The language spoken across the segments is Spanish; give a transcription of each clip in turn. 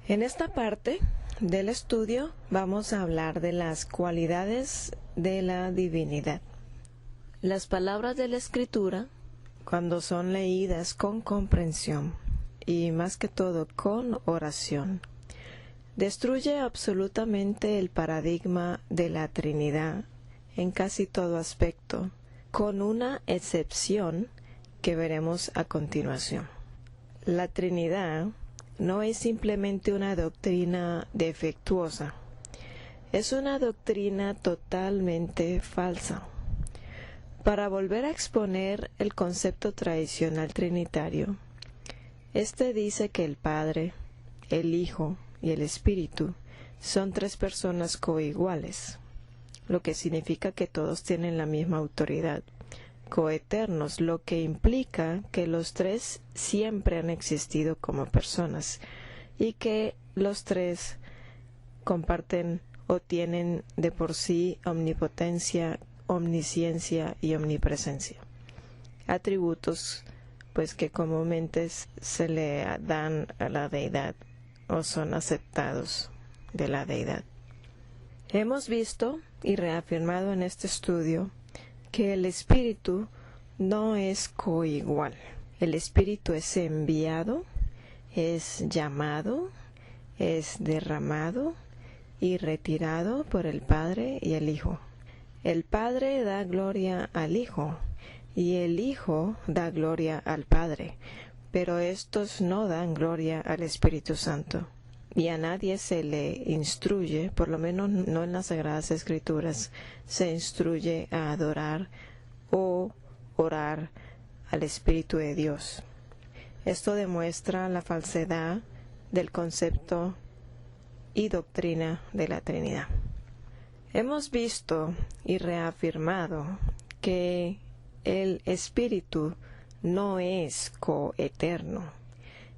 En esta parte del estudio vamos a hablar de las cualidades de la divinidad. Las palabras de la Escritura, cuando son leídas con comprensión y más que todo con oración, destruye absolutamente el paradigma de la Trinidad en casi todo aspecto, con una excepción que veremos a continuación. La Trinidad no es simplemente una doctrina defectuosa, es una doctrina totalmente falsa. Para volver a exponer el concepto tradicional trinitario, este dice que el Padre, el Hijo y el Espíritu son tres personas coiguales, lo que significa que todos tienen la misma autoridad, coeternos, lo que implica que los tres siempre han existido como personas y que los tres comparten o tienen de por sí omnipotencia, omnisciencia y omnipresencia, atributos pues que comúnmente se le dan a la deidad o son aceptados de la deidad. Hemos visto y reafirmado en este estudio que el Espíritu no es coigual. El Espíritu es enviado, es llamado, es derramado y retirado por el Padre y el Hijo. El Padre da gloria al Hijo y el Hijo da gloria al Padre, pero estos no dan gloria al Espíritu Santo. Y a nadie se le instruye, por lo menos no en las Sagradas Escrituras, se instruye a adorar o orar al Espíritu de Dios. Esto demuestra la falsedad del concepto y doctrina de la Trinidad. Hemos visto y reafirmado que el Espíritu no es coeterno.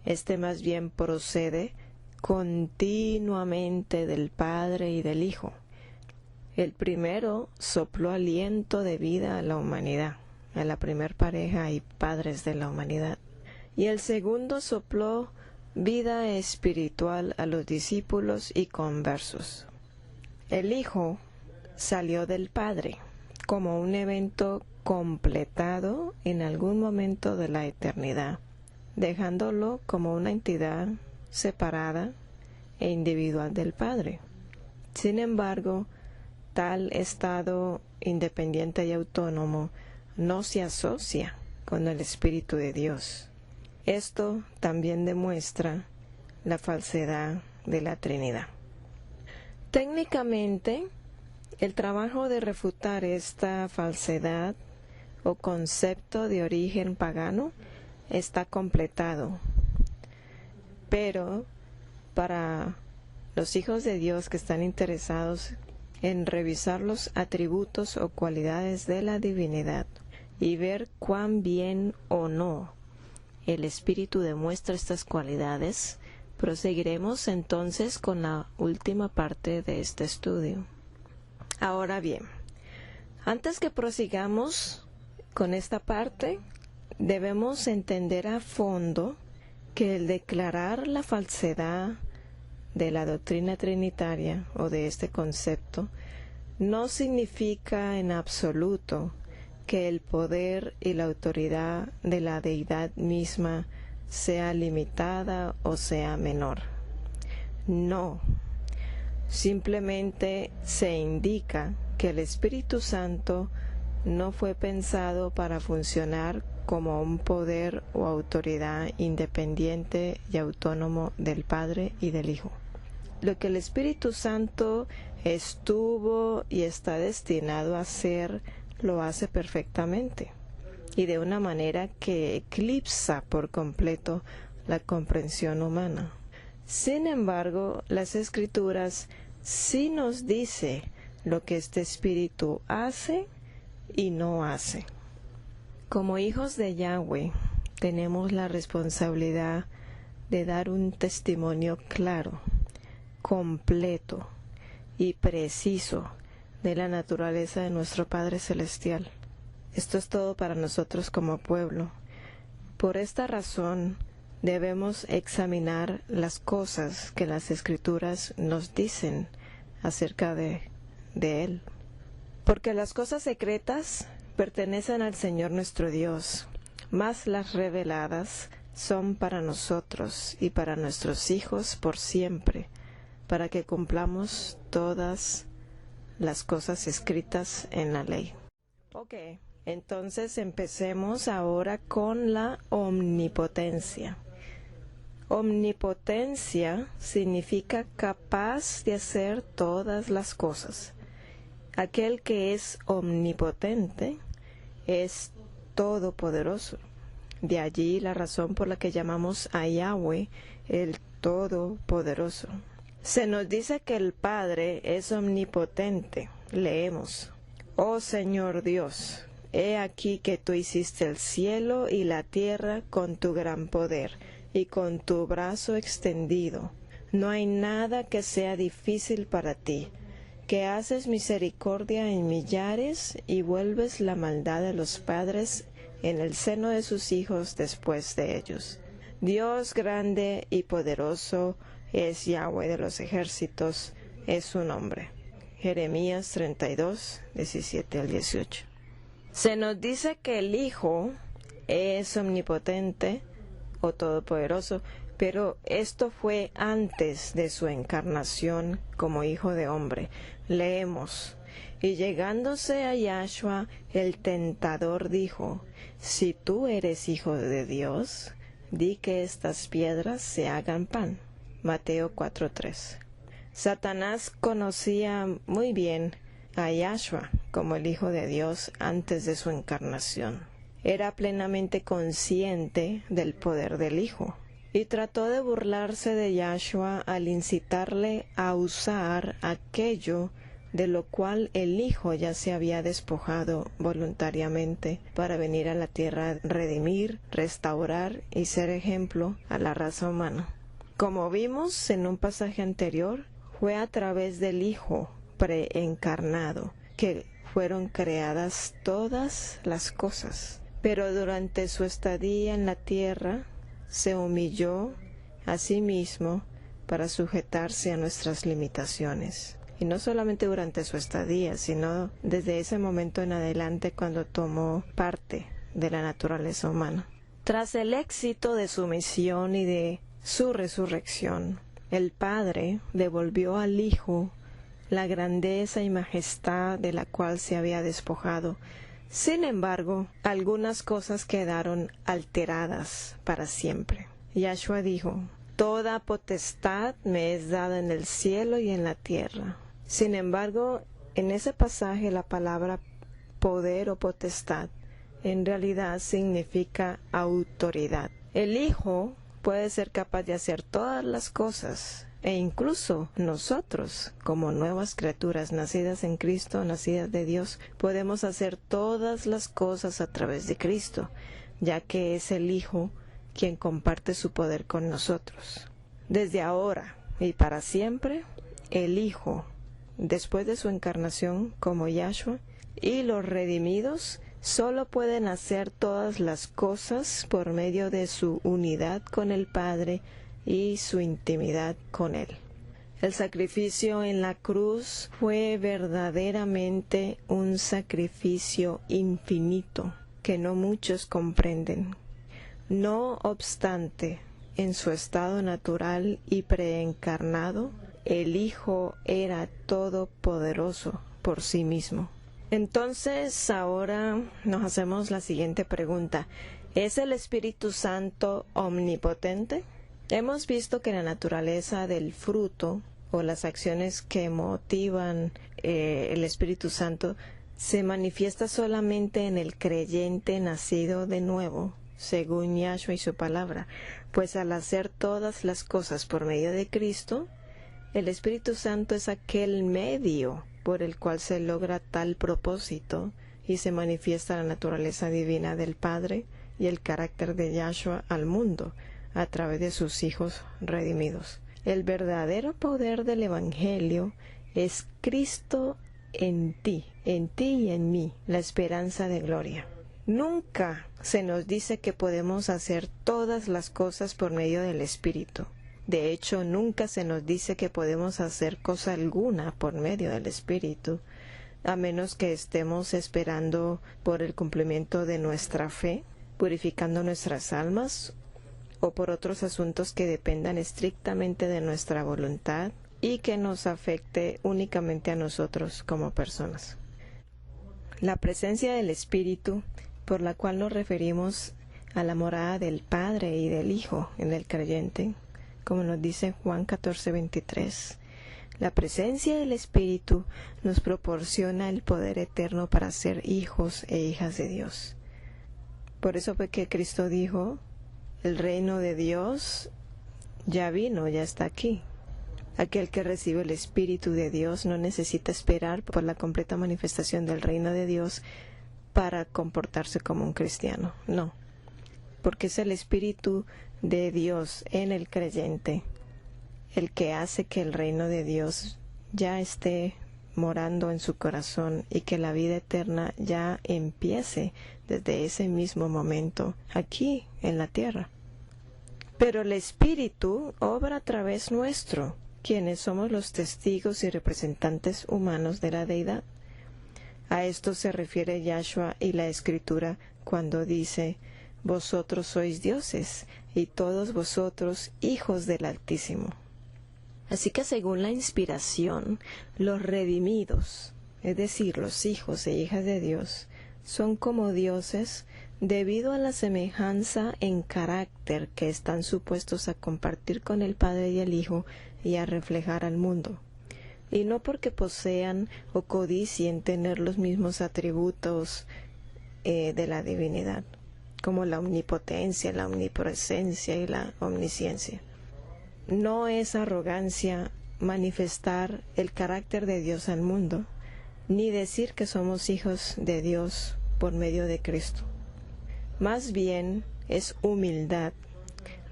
Este más bien procede continuamente del Padre y del Hijo. El primero sopló aliento de vida a la humanidad, a la primer pareja y padres de la humanidad. Y el segundo sopló vida espiritual a los discípulos y conversos. El Hijo salió del Padre como un evento completado en algún momento de la eternidad, dejándolo como una entidad separada e individual del Padre. Sin embargo, tal estado independiente y autónomo no se asocia con el Espíritu de Dios. Esto también demuestra la falsedad de la Trinidad. Técnicamente, el trabajo de refutar esta falsedad o concepto de origen pagano está completado. Pero para los hijos de Dios que están interesados en revisar los atributos o cualidades de la divinidad y ver cuán bien o no el Espíritu demuestra estas cualidades, proseguiremos entonces con la última parte de este estudio. Ahora bien, antes que prosigamos con esta parte, debemos entender a fondo que el declarar la falsedad de la doctrina trinitaria o de este concepto no significa en absoluto que el poder y la autoridad de la deidad misma sea limitada o sea menor. No, simplemente se indica que el Espíritu Santo no fue pensado para funcionar como un poder o autoridad independiente y autónomo del Padre y del Hijo. Lo que el Espíritu Santo estuvo y está destinado a hacer, lo hace perfectamente y de una manera que eclipsa por completo la comprensión humana. Sin embargo, las Escrituras sí nos dice lo que este Espíritu hace y no hace. Como hijos de Yahweh, tenemos la responsabilidad de dar un testimonio claro, completo y preciso de la naturaleza de nuestro Padre Celestial. Esto es todo para nosotros como pueblo. Por esta razón, debemos examinar las cosas que las Escrituras nos dicen acerca de Él. Porque las cosas secretas pertenecen al Señor nuestro Dios, mas las reveladas son para nosotros y para nuestros hijos por siempre, para que cumplamos todas las cosas escritas en la ley. Ok, entonces empecemos ahora con la omnipotencia. Omnipotencia significa capaz de hacer todas las cosas. Aquel que es omnipotente es todopoderoso. De allí la razón por la que llamamos a Yahweh el Todopoderoso. Se nos dice que el Padre es omnipotente. Leemos: Oh Señor Dios, he aquí que tú hiciste el cielo y la tierra con tu gran poder y con tu brazo extendido. No hay nada que sea difícil para ti, que haces misericordia en millares y vuelves la maldad de los padres en el seno de sus hijos después de ellos. Dios grande y poderoso es Yahweh de los ejércitos, es su nombre. Jeremías 32, 17 al 18. Se nos dice que el Hijo es omnipotente o todopoderoso, pero esto fue antes de su encarnación como Hijo de hombre. Leemos: y llegándose a Yahshua, el tentador dijo: si tú eres Hijo de Dios, di que estas piedras se hagan pan. Mateo 4:3. Satanás conocía muy bien a Yahshua como el Hijo de Dios antes de su encarnación. Era plenamente consciente del poder del Hijo y trató de burlarse de Yahshua al incitarle a usar aquello de lo cual el Hijo ya se había despojado voluntariamente para venir a la tierra a redimir, restaurar y ser ejemplo a la raza humana. Como vimos en un pasaje anterior, fue a través del Hijo preencarnado que fueron creadas todas las cosas. Pero durante su estadía en la tierra, se humilló a sí mismo para sujetarse a nuestras limitaciones. Y no solamente durante su estadía, sino desde ese momento en adelante cuando tomó parte de la naturaleza humana. Tras el éxito de su misión y de su resurrección, el Padre devolvió al Hijo la grandeza y majestad de la cual se había despojado. Sin embargo, algunas cosas quedaron alteradas para siempre. Yahshua dijo: toda potestad me es dada en el cielo y en la tierra. Sin embargo, en ese pasaje la palabra poder o potestad en realidad significa autoridad. El Hijo puede ser capaz de hacer todas las cosas, e incluso nosotros, como nuevas criaturas nacidas en Cristo, nacidas de Dios, podemos hacer todas las cosas a través de Cristo, ya que es el Hijo quien comparte su poder con nosotros. Desde ahora y para siempre, el Hijo, después de su encarnación como Yahshua, y los redimidos solo pueden hacer todas las cosas por medio de su unidad con el Padre y su intimidad con Él. El sacrificio en la cruz fue verdaderamente un sacrificio infinito que no muchos comprenden. No obstante, en su estado natural y preencarnado, el Hijo era todopoderoso por sí mismo. Entonces, ahora nos hacemos la siguiente pregunta: ¿es el Espíritu Santo omnipotente? Hemos visto que la naturaleza del fruto o las acciones que motivan el Espíritu Santo se manifiesta solamente en el creyente nacido de nuevo, según Yahshua y su palabra, pues al hacer todas las cosas por medio de Cristo, el Espíritu Santo es aquel medio por el cual se logra tal propósito y se manifiesta la naturaleza divina del Padre y el carácter de Yahshua al mundo a través de sus hijos redimidos. El verdadero poder del Evangelio es Cristo en ti y en mí, la esperanza de gloria. Nunca se nos dice que podemos hacer todas las cosas por medio del Espíritu. De hecho, nunca se nos dice que podemos hacer cosa alguna por medio del Espíritu, a menos que estemos esperando por el cumplimiento de nuestra fe, purificando nuestras almas, o por otros asuntos que dependan estrictamente de nuestra voluntad y que nos afecte únicamente a nosotros como personas. La presencia del Espíritu, por la cual nos referimos a la morada del Padre y del Hijo en el creyente, como nos dice Juan 14:23. La presencia del Espíritu nos proporciona el poder eterno para ser hijos e hijas de Dios. Por eso fue que Cristo dijo, el reino de Dios ya vino, ya está aquí. Aquel que recibe el Espíritu de Dios no necesita esperar por la completa manifestación del reino de Dios para comportarse como un cristiano. No, porque es el Espíritu de Dios en el creyente el que hace que el reino de Dios ya esté morando en su corazón y que la vida eterna ya empiece desde ese mismo momento aquí en la tierra. Pero el Espíritu obra a través nuestro, quienes somos los testigos y representantes humanos de la Deidad. A esto se refiere Yahshua y la Escritura cuando dice, vosotros sois dioses y todos vosotros hijos del Altísimo. Así que según la inspiración, los redimidos, es decir, los hijos e hijas de Dios, son como dioses debido a la semejanza en carácter que están supuestos a compartir con el Padre y el Hijo y a reflejar al mundo, y no porque posean o codicien tener los mismos atributos de la divinidad, como la omnipotencia, la omnipresencia y la omnisciencia. No es arrogancia manifestar el carácter de Dios al mundo, ni decir que somos hijos de Dios por medio de Cristo. Más bien es humildad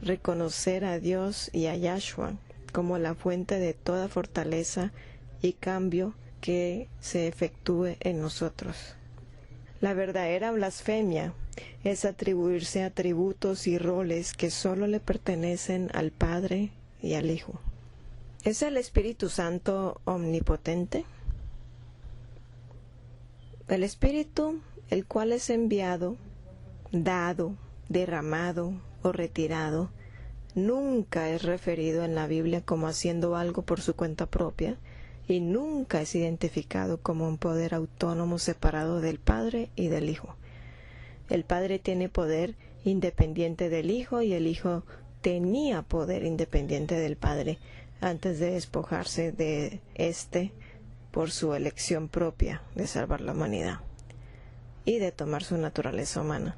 reconocer a Dios y a Yahshua como la fuente de toda fortaleza y cambio que se efectúe en nosotros. La verdadera blasfemia es atribuirse atributos y roles que solo le pertenecen al Padre y al Hijo. ¿Es el Espíritu Santo omnipotente? El Espíritu, el cual es enviado, dado, derramado o retirado, nunca es referido en la Biblia como haciendo algo por su cuenta propia y nunca es identificado como un poder autónomo separado del Padre y del Hijo. El Padre tiene poder independiente del Hijo y el Hijo tenía poder independiente del Padre antes de despojarse de éste por su elección propia de salvar la humanidad y de tomar su naturaleza humana.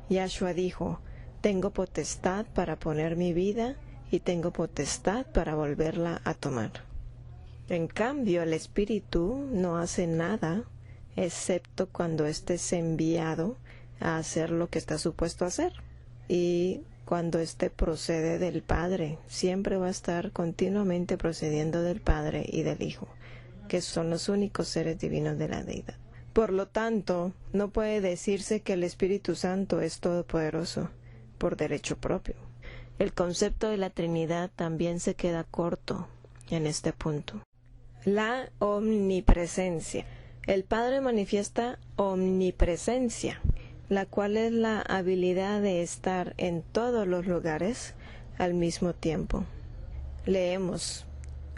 Yahshua dijo, tengo potestad para poner mi vida y tengo potestad para volverla a tomar. En cambio, el Espíritu no hace nada excepto cuando éste es enviado a hacer lo que está supuesto a hacer. Y cuando éste procede del Padre, siempre va a estar continuamente procediendo del Padre y del Hijo, que son los únicos seres divinos de la Deidad. Por lo tanto, no puede decirse que el Espíritu Santo es todopoderoso por derecho propio. El concepto de la Trinidad también se queda corto en este punto. La omnipresencia. El Padre manifiesta omnipresencia, la cual es la habilidad de estar en todos los lugares al mismo tiempo. Leemos,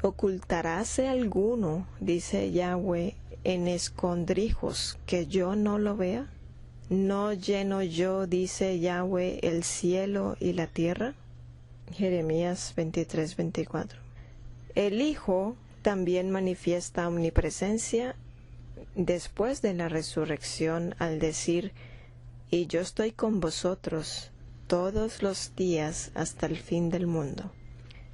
¿ocultaráse alguno, dice Yahweh, en escondrijos que yo no lo vea? ¿No lleno yo, dice Yahweh, el cielo y la tierra? Jeremías 23:24. El Hijo también manifiesta omnipresencia después de la resurrección al decir, y yo estoy con vosotros todos los días hasta el fin del mundo.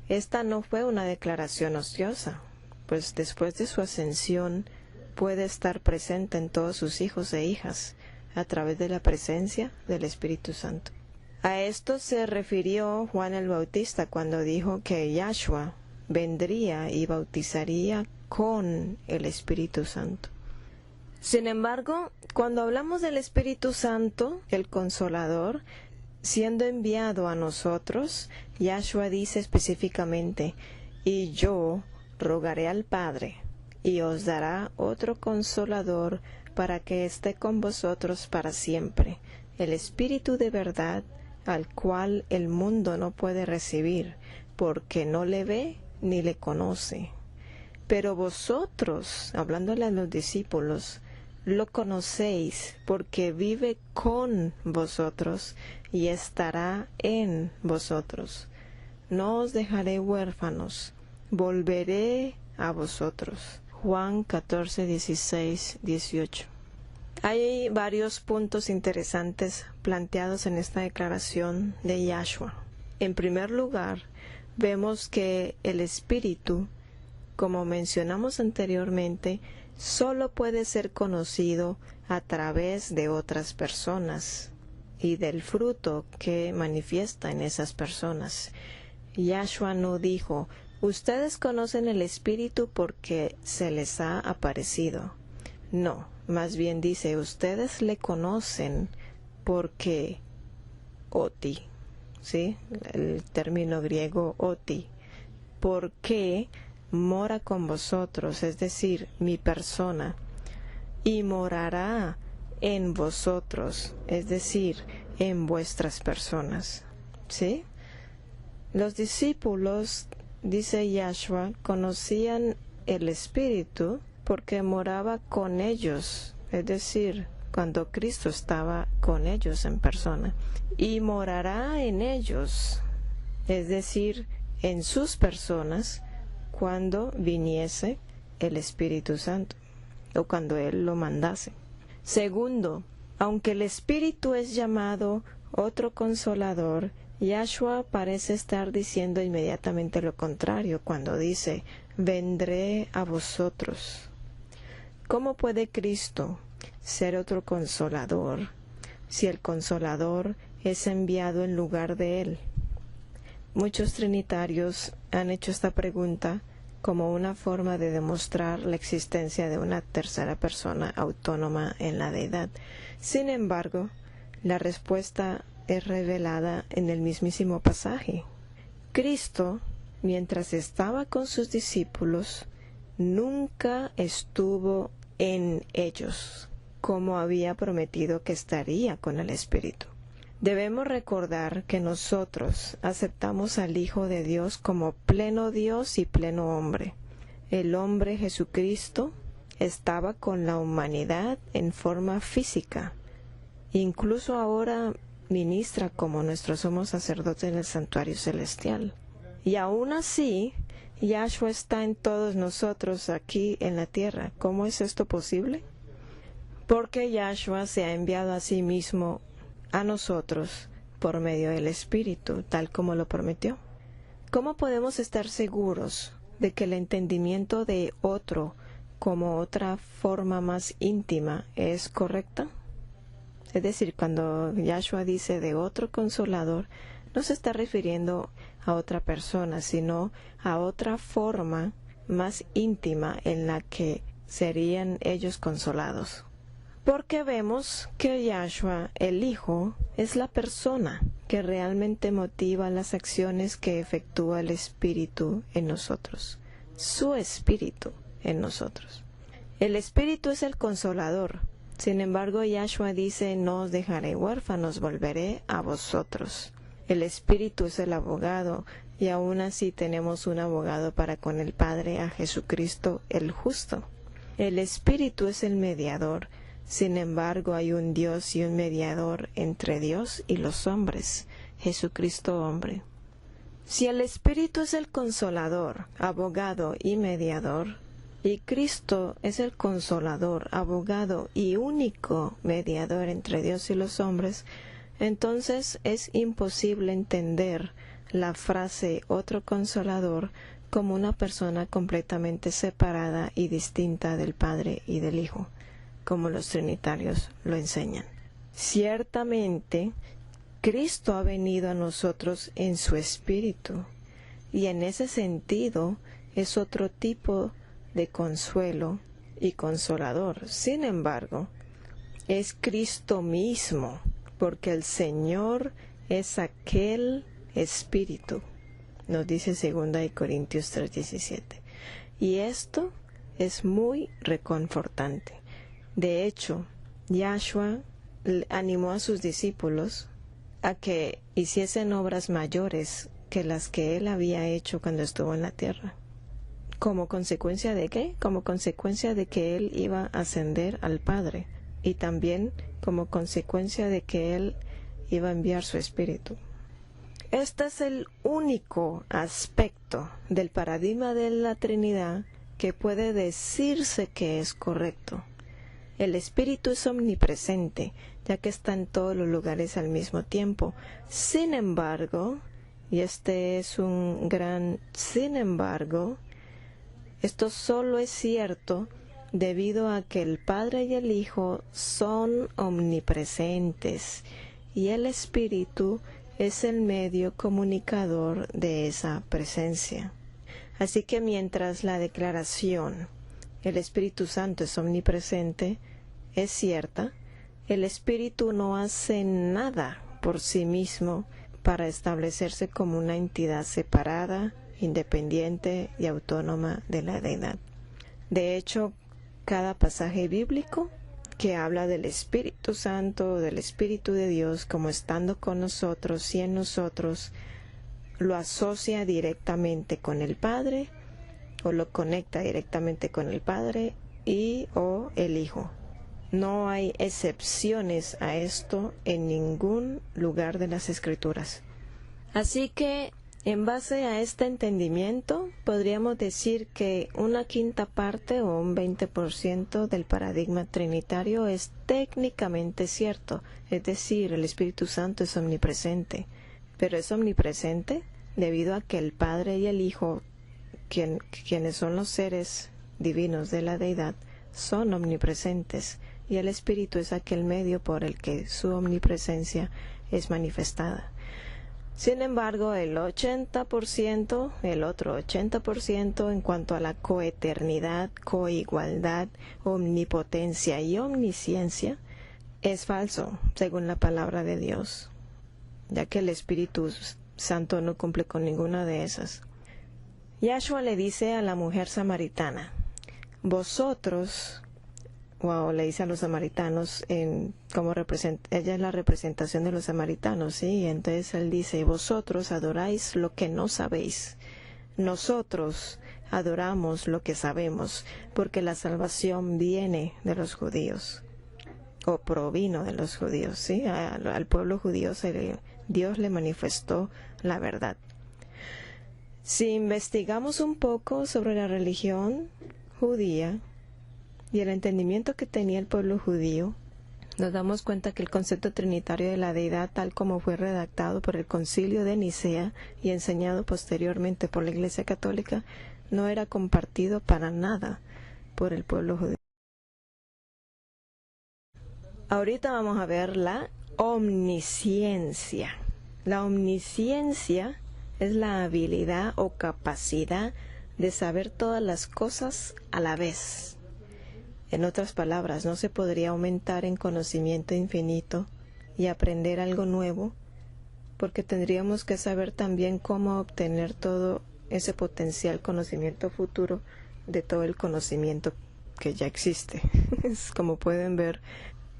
Esta no fue una declaración ociosa, pues después de su ascensión puede estar presente en todos sus hijos e hijas a través de la presencia del Espíritu Santo. A esto se refirió Juan el Bautista cuando dijo que Yahshua vendría y bautizaría con el Espíritu Santo. Sin embargo, cuando hablamos del Espíritu Santo, el Consolador, siendo enviado a nosotros, Yahshua dice específicamente, y yo rogaré al Padre, y os dará otro Consolador para que esté con vosotros para siempre, el Espíritu de verdad, al cual el mundo no puede recibir, porque no le ve ni le conoce. Pero vosotros, hablándole a los discípulos, lo conocéis, porque vive con vosotros y estará en vosotros. No os dejaré huérfanos, volveré a vosotros. Juan 14, 16, 18. Hay varios puntos interesantes planteados en esta declaración de Yahshua. En primer lugar, vemos que el Espíritu, como mencionamos anteriormente, solo puede ser conocido a través de otras personas y del fruto que manifiesta en esas personas. Yahshua no dijo, ustedes conocen el Espíritu porque se les ha aparecido. No, más bien dice, ustedes le conocen porque oti, ¿sí? El término griego oti, porque mora con vosotros, es decir, mi persona, y morará en vosotros, es decir, en vuestras personas, ¿sí? Los discípulos, dice Yahshua, conocían el Espíritu porque moraba con ellos, es decir, cuando Cristo estaba con ellos en persona, y morará en ellos, es decir, en sus personas, cuando viniese el Espíritu Santo, o cuando Él lo mandase. Segundo, aunque el Espíritu es llamado otro Consolador, Yahshua parece estar diciendo inmediatamente lo contrario cuando dice, vendré a vosotros. ¿Cómo puede Cristo ser otro Consolador si el Consolador es enviado en lugar de Él? Muchos trinitarios han hecho esta pregunta como una forma de demostrar la existencia de una tercera persona autónoma en la deidad. Sin embargo, la respuesta es revelada en el mismísimo pasaje. Cristo, mientras estaba con sus discípulos, nunca estuvo en ellos, como había prometido que estaría con el Espíritu. Debemos recordar que nosotros aceptamos al Hijo de Dios como pleno Dios y pleno hombre. El hombre Jesucristo estaba con la humanidad en forma física. Incluso ahora ministra como nuestro sumo sacerdote en el santuario celestial. Y aún así, Yahshua está en todos nosotros aquí en la tierra. ¿Cómo es esto posible? Porque Yahshua se ha enviado a sí mismo a nosotros por medio del Espíritu, tal como lo prometió. ¿Cómo podemos estar seguros de que el entendimiento de otro como otra forma más íntima es correcta? Es decir, cuando Yahshua dice de otro Consolador, no se está refiriendo a otra persona, sino a otra forma más íntima en la que serían ellos consolados. Porque vemos que Yahshua, el Hijo, es la persona que realmente motiva las acciones que efectúa el Espíritu en nosotros. Su Espíritu en nosotros. El Espíritu es el Consolador. Sin embargo, Yahshua dice, no os dejaré huérfanos, volveré a vosotros. El Espíritu es el abogado, y aún así tenemos un abogado para con el Padre, a Jesucristo el justo. El Espíritu es el mediador. Sin embargo, hay un Dios y un mediador entre Dios y los hombres, Jesucristo hombre. Si el Espíritu es el Consolador, abogado y mediador, y Cristo es el Consolador, abogado y único mediador entre Dios y los hombres, entonces es imposible entender la frase otro Consolador como una persona completamente separada y distinta del Padre y del Hijo, como los trinitarios lo enseñan. Ciertamente, Cristo ha venido a nosotros en su Espíritu, y en ese sentido es otro tipo de consuelo y consolador. Sin embargo, es Cristo mismo, porque el Señor es aquel Espíritu, nos dice 2 Corintios 3:17. Y esto es muy reconfortante. De hecho, Yahshua animó a sus discípulos a que hiciesen obras mayores que las que él había hecho cuando estuvo en la tierra. ¿Como consecuencia de qué? Como consecuencia de que él iba a ascender al Padre, y también como consecuencia de que él iba a enviar su Espíritu. Este es el único aspecto del paradigma de la Trinidad que puede decirse que es correcto. El Espíritu es omnipresente, ya que está en todos los lugares al mismo tiempo. Sin embargo, y este es un gran sin embargo, esto solo es cierto debido a que el Padre y el Hijo son omnipresentes y el Espíritu es el medio comunicador de esa presencia. Así que mientras la declaración el Espíritu Santo es omnipresente es cierta, el Espíritu no hace nada por sí mismo para establecerse como una entidad separada, independiente y autónoma de la deidad. De hecho, cada pasaje bíblico que habla del Espíritu Santo, del Espíritu de Dios como estando con nosotros y en nosotros, lo asocia directamente con el Padre o lo conecta directamente con el Padre y o el Hijo. No hay excepciones a esto en ningún lugar de las Escrituras. Así que, en base a este entendimiento, podríamos decir que una quinta parte o un 20% del paradigma trinitario es técnicamente cierto, es decir, el Espíritu Santo es omnipresente, pero es omnipresente debido a que el Padre y el Hijo, quienes son los seres divinos de la deidad, son omnipresentes, y el Espíritu es aquel medio por el que su omnipresencia es manifestada. Sin embargo, el 80%, el otro 80% en cuanto a la coeternidad, coigualdad, omnipotencia y omnisciencia, es falso, según la palabra de Dios, ya que el Espíritu Santo no cumple con ninguna de esas. Yahshua le dice a la mujer samaritana, vosotros, o le dice a los samaritanos, ella es la representación de los samaritanos, ¿sí? Entonces él dice, vosotros adoráis lo que no sabéis, nosotros adoramos lo que sabemos, porque la salvación viene de los judíos, o provino de los judíos, ¿sí? Al pueblo judío Dios le manifestó la verdad. Si investigamos un poco sobre la religión judía y el entendimiento que tenía el pueblo judío, nos damos cuenta que el concepto trinitario de la deidad, tal como fue redactado por el Concilio de Nicea y enseñado posteriormente por la Iglesia Católica, no era compartido para nada por el pueblo judío. Ahorita vamos a ver la omnisciencia. La omnisciencia es la habilidad o capacidad de saber todas las cosas a la vez. En otras palabras, no se podría aumentar en conocimiento infinito y aprender algo nuevo, porque tendríamos que saber también cómo obtener todo ese potencial conocimiento futuro de todo el conocimiento que ya existe. Como pueden ver,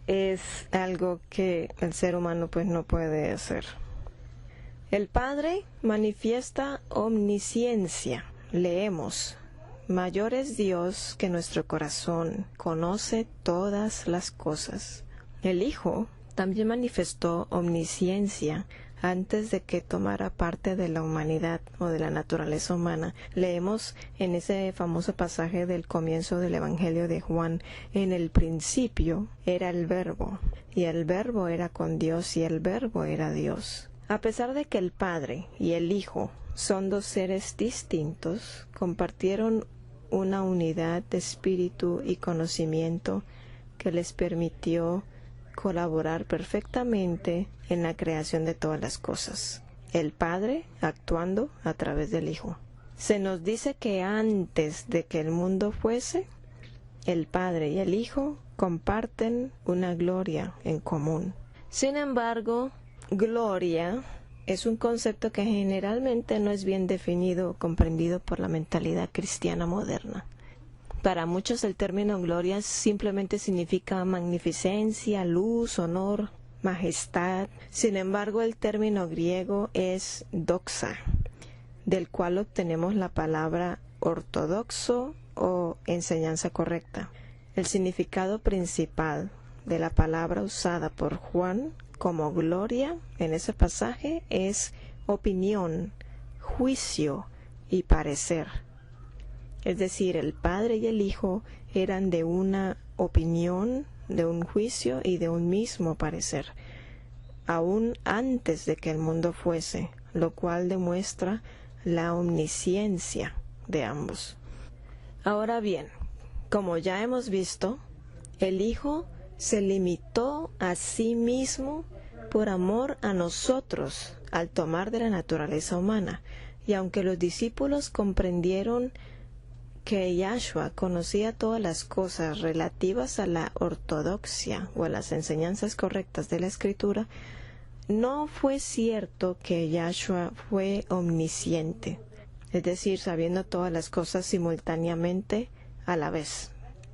es algo que el ser humano pues no puede hacer. El Padre manifiesta omnisciencia. Leemos, mayor es Dios que nuestro corazón, conoce todas las cosas. El Hijo también manifestó omnisciencia antes de que tomara parte de la humanidad o de la naturaleza humana. Leemos en ese famoso pasaje del comienzo del Evangelio de Juan, en el principio era el Verbo, y el Verbo era con Dios, y el Verbo era Dios. A pesar de que el Padre y el Hijo son dos seres distintos, compartieron una unidad de espíritu y conocimiento que les permitió colaborar perfectamente en la creación de todas las cosas. El Padre actuando a través del Hijo. Se nos dice que antes de que el mundo fuese, el Padre y el Hijo comparten una gloria en común. Sin embargo, gloria es un concepto que generalmente no es bien definido o comprendido por la mentalidad cristiana moderna. Para muchos el término gloria simplemente significa magnificencia, luz, honor, majestad. Sin embargo, el término griego es doxa, del cual obtenemos la palabra ortodoxo o enseñanza correcta. El significado principal de la palabra usada por Juan como gloria en ese pasaje es opinión, juicio y parecer. Es decir, el Padre y el Hijo eran de una opinión, de un juicio y de un mismo parecer, aún antes de que el mundo fuese, lo cual demuestra la omnisciencia de ambos. Ahora bien, como ya hemos visto, el Hijo se limitó a sí mismo por amor a nosotros al tomar de la naturaleza humana, y aunque los discípulos comprendieron que Yahshua conocía todas las cosas relativas a la ortodoxia o a las enseñanzas correctas de la Escritura, no fue cierto que Yahshua fue omnisciente, es decir, sabiendo todas las cosas simultáneamente a la vez,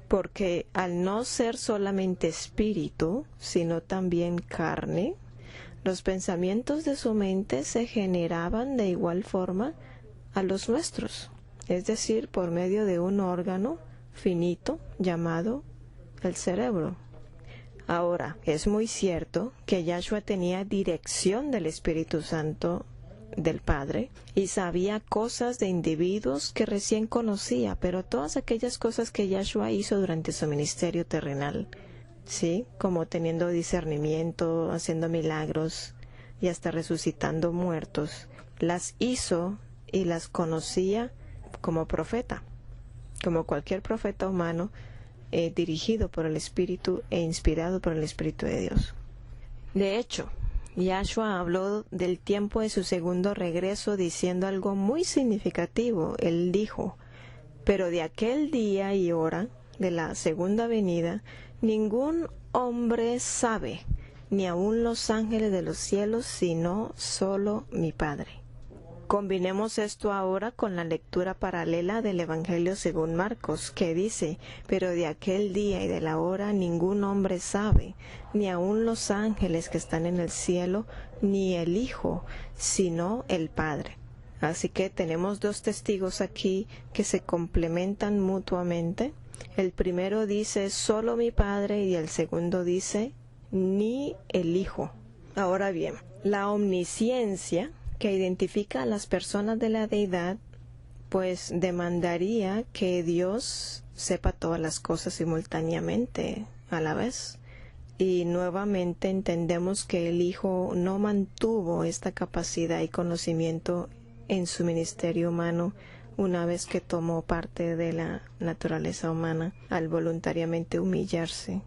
porque al no ser solamente espíritu, sino también carne, los pensamientos de su mente se generaban de igual forma a los nuestros, es decir, por medio de un órgano finito llamado el cerebro. Ahora, es muy cierto que Yahshua tenía dirección del Espíritu Santo del Padre y sabía cosas de individuos que recién conocía, pero todas aquellas cosas que Yahshua hizo durante su ministerio terrenal, ¿sí? Como teniendo discernimiento, haciendo milagros y hasta resucitando muertos, las hizo y las conocía como profeta, como cualquier profeta humano dirigido por el Espíritu e inspirado por el Espíritu de Dios. De hecho, Yahshua habló del tiempo de su segundo regreso diciendo algo muy significativo. Él dijo: pero de aquel día y hora de la segunda venida, ningún hombre sabe, ni aun los ángeles de los cielos, sino solo mi Padre. Combinemos esto ahora con la lectura paralela del Evangelio según Marcos, que dice: pero de aquel día y de la hora ningún hombre sabe, ni aun los ángeles que están en el cielo, ni el Hijo, sino el Padre. Así que tenemos dos testigos aquí que se complementan mutuamente. El primero dice solo mi Padre y el segundo dice ni el Hijo. Ahora bien, la omnisciencia que identifica a las personas de la deidad, pues demandaría que Dios sepa todas las cosas simultáneamente a la vez. Y nuevamente entendemos que el Hijo no mantuvo esta capacidad y conocimiento en su ministerio humano una vez que tomó parte de la naturaleza humana al voluntariamente humillarse,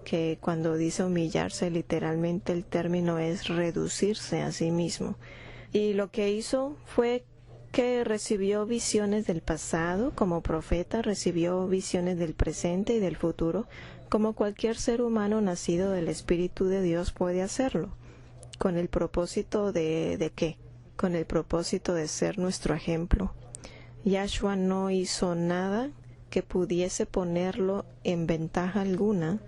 que cuando dice humillarse literalmente el término es reducirse a sí mismo. Y lo que hizo fue que recibió visiones del pasado como profeta, recibió visiones del presente y del futuro, como cualquier ser humano nacido del Espíritu de Dios puede hacerlo. ¿Con el propósito de qué? Con el propósito de ser nuestro ejemplo. Yahshua no hizo nada que pudiese ponerlo en ventaja alguna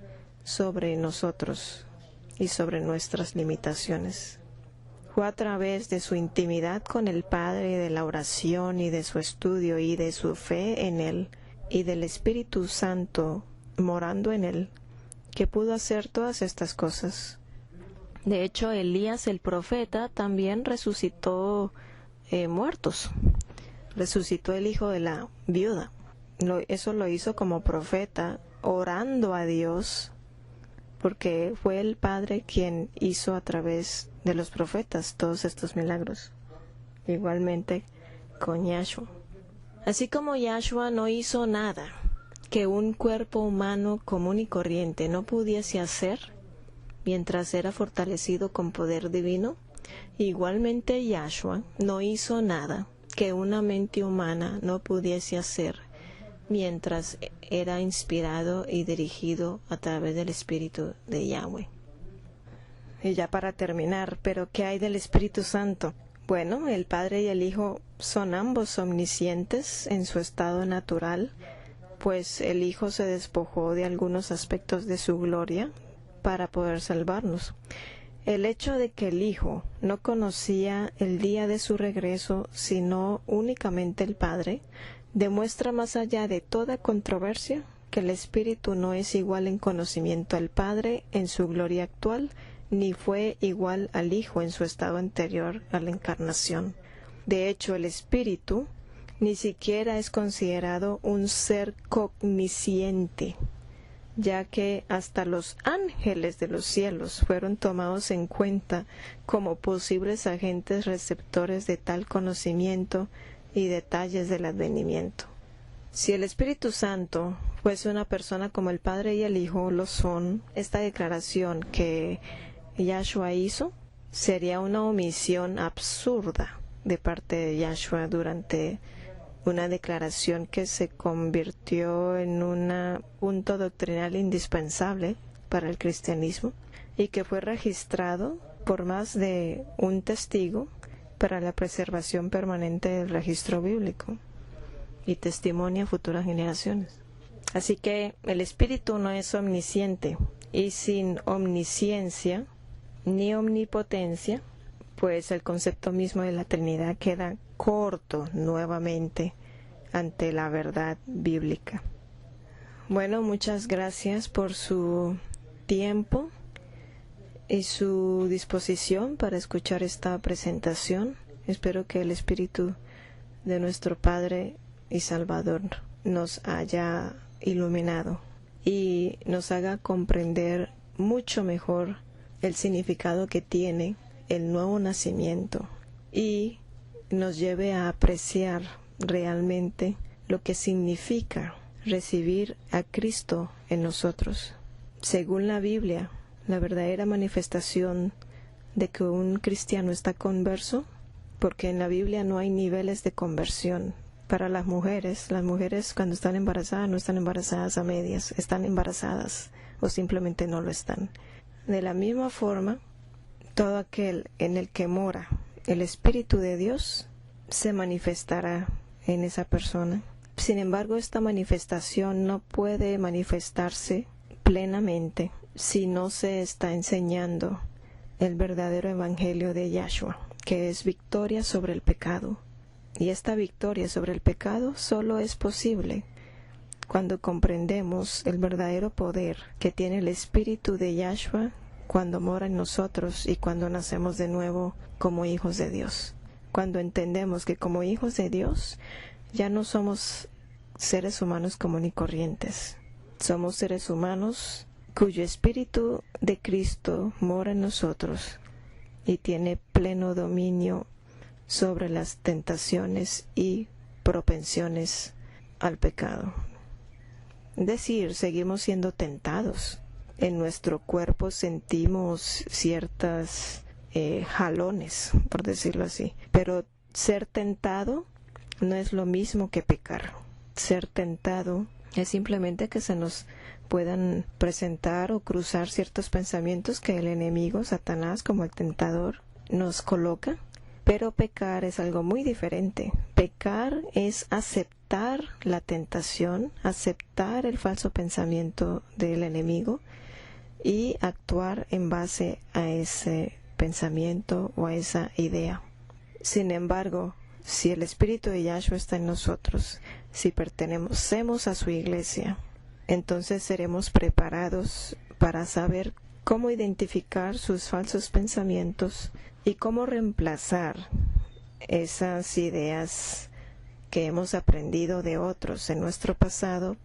sobre nosotros y sobre nuestras limitaciones. Fue a través de su intimidad con el Padre, de la oración y de su estudio y de su fe en Él y del Espíritu Santo morando en Él, que pudo hacer todas estas cosas. De hecho, Elías el profeta también resucitó muertos. Resucitó el hijo de la viuda. Eso lo hizo como profeta, orando a Dios, porque fue el Padre quien hizo a través de los profetas todos estos milagros. Igualmente con Yahshua. Así como Yahshua no hizo nada que un cuerpo humano común y corriente no pudiese hacer mientras era fortalecido con poder divino, igualmente Yahshua no hizo nada que una mente humana no pudiese hacer mientras era inspirado y dirigido a través del Espíritu de Yahweh. Y ya para terminar, ¿pero qué hay del Espíritu Santo? Bueno, el Padre y el Hijo son ambos omniscientes en su estado natural, pues el Hijo se despojó de algunos aspectos de su gloria para poder salvarnos. El hecho de que el Hijo no conocía el día de su regreso, sino únicamente el Padre, demuestra más allá de toda controversia que el Espíritu no es igual en conocimiento al Padre en su gloria actual, ni fue igual al Hijo en su estado anterior a la encarnación. De hecho, el Espíritu ni siquiera es considerado un ser cognisciente, ya que hasta los ángeles de los cielos fueron tomados en cuenta como posibles agentes receptores de tal conocimiento y detalles del advenimiento. Si el Espíritu Santo fuese una persona como el Padre y el Hijo lo son, esta declaración que Yahshua hizo sería una omisión absurda de parte de Yahshua durante una declaración que se convirtió en un punto doctrinal indispensable para el cristianismo y que fue registrado por más de un testigo para la preservación permanente del registro bíblico y testimonio a futuras generaciones. Así que el Espíritu no es omnisciente, y sin omnisciencia ni omnipotencia, pues el concepto mismo de la Trinidad queda corto nuevamente ante la verdad bíblica. Bueno, muchas gracias por su tiempo y su disposición para escuchar esta presentación. Espero que el Espíritu de nuestro Padre y Salvador nos haya iluminado y nos haga comprender mucho mejor el significado que tiene el nuevo nacimiento y nos lleve a apreciar realmente lo que significa recibir a Cristo en nosotros. Según la Biblia, la verdadera manifestación de que un cristiano está converso, porque en la Biblia no hay niveles de conversión. Para las mujeres cuando están embarazadas no están embarazadas a medias, están embarazadas o simplemente no lo están. De la misma forma, todo aquel en el que mora el Espíritu de Dios se manifestará en esa persona. Sin embargo, esta manifestación no puede manifestarse plenamente si no se está enseñando el verdadero evangelio de Yahshua, que es victoria sobre el pecado. Y esta victoria sobre el pecado solo es posible cuando comprendemos el verdadero poder que tiene el Espíritu de Yahshua cuando mora en nosotros y cuando nacemos de nuevo como hijos de Dios. Cuando entendemos que como hijos de Dios ya no somos seres humanos comunes y corrientes. Somos seres humanos cuyo Espíritu de Cristo mora en nosotros y tiene pleno dominio sobre las tentaciones y propensiones al pecado. Es decir, seguimos siendo tentados. En nuestro cuerpo sentimos ciertas jalones, por decirlo así. Pero ser tentado no es lo mismo que pecar. Ser tentado es simplemente que se nos puedan presentar o cruzar ciertos pensamientos que el enemigo, Satanás, como el tentador, nos coloca. Pero pecar es algo muy diferente. Pecar es aceptar la tentación, aceptar el falso pensamiento del enemigo y actuar en base a ese pensamiento o a esa idea. Sin embargo, si el Espíritu de Yahshua está en nosotros, si pertenecemos a su iglesia, entonces seremos preparados para saber cómo identificar sus falsos pensamientos y cómo reemplazar esas ideas que hemos aprendido de otros en nuestro pasado,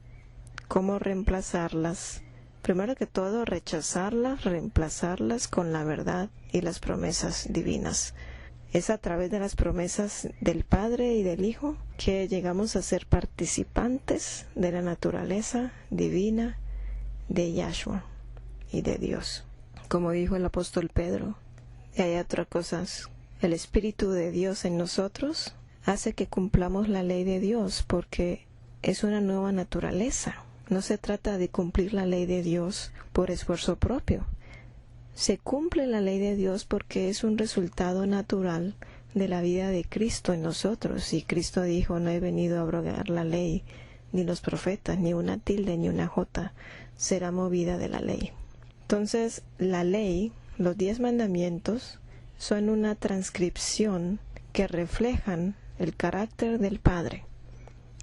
cómo reemplazarlas. Primero que todo, rechazarlas, reemplazarlas con la verdad y las promesas divinas. Es a través de las promesas del Padre y del Hijo que llegamos a ser participantes de la naturaleza divina de Yahshua y de Dios. Como dijo el apóstol Pedro, y hay otras cosas, el Espíritu de Dios en nosotros hace que cumplamos la ley de Dios, porque es una nueva naturaleza. No se trata de cumplir la ley de Dios por esfuerzo propio. Se cumple la ley de Dios porque es un resultado natural de la vida de Cristo en nosotros. Y Cristo dijo, no he venido a abrogar la ley, ni los profetas, ni una tilde, ni una jota será movida de la ley. Entonces, la ley, los 10 mandamientos, son una transcripción que reflejan el carácter del Padre.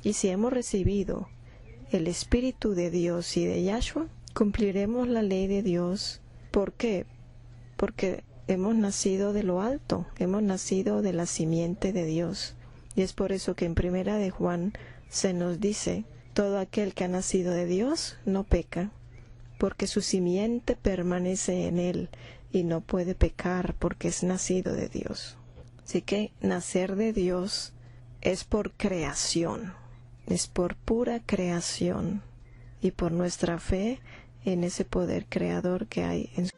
Y si hemos recibido el Espíritu de Dios y de Yahshua, cumpliremos la ley de Dios. ¿Por qué? Porque hemos nacido de lo alto, hemos nacido de la simiente de Dios. Y es por eso que en 1 de Juan se nos dice, todo aquel que ha nacido de Dios no peca, porque su simiente permanece en él y no puede pecar porque es nacido de Dios. Así que nacer de Dios es por creación, es por pura creación y por nuestra fe en ese poder creador que hay en su